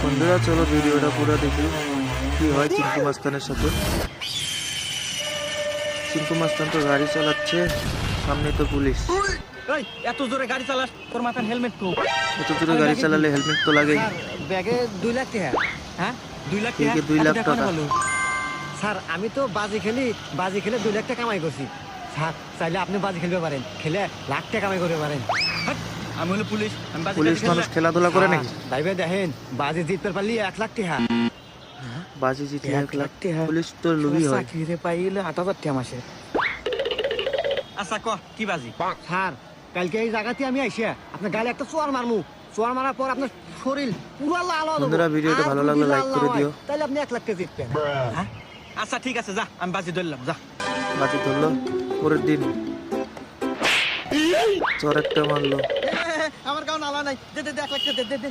বন্ধুরা চলো ভিডিওটা পুরো দেখি কি হয় চিঙ্কু মাস্তানের সাথে। চিঙ্কু মাস্তান তো গাড়ি চালাচ্ছে, সামনে তো পুলিশ। এই এত জোরে গাড়ি চালাস, তোর মাথার হেলমেট কো? এত জোরে গাড়ি চালালে হেলমেট তো লাগেই। ব্যাগে 2 লাখ টাকা। হ্যাঁ 2 লাখ টাকা? কে 2 লাখ টাকা? স্যার আমি তো বাজি খেলে 2 লাখ টাকা কামাই করছি। স্যার চাইলে আপনি বাজি খেলতে পারেন, খেলে লাখ টাকা কামাই করতে পারেন। আমি হলো পুলিশ, আমি বাজি পুলিশ খেলতে মানুষ খেলাধুলা করে নাকি? ভাইবে দেখেন বাজি জিততে পারলি 1 লাখ টাকা। বাজি জিতলে 1 লাখ টাকা। পুলিশ তো লুবি হয়। চাকরিতে পাইলে 8,000 টাকা মাসে। আচ্ছা ক কি বাজি? স্যার কালকে এই জায়গাতে আমি আইসা আপনার গালে একটা চোয়ার মারমু। চোয়ার মারার পর আপনার শরীর পুরো লাল হবে। বন্ধুরা, ভিডিওটা ভালো লাগলে লাইক করে দিও। তাহলে আপনি 1 লাখ টাকা জিতবেন। হ্যাঁ আচ্ছা ঠিক আছে, যা আমি বাজি ধরলাম, যা। বাজি ধরলো, পরের দিন চর একটা মারলো। আমার কাউ নালা নাই, দে 1 লাখ টাকা দে।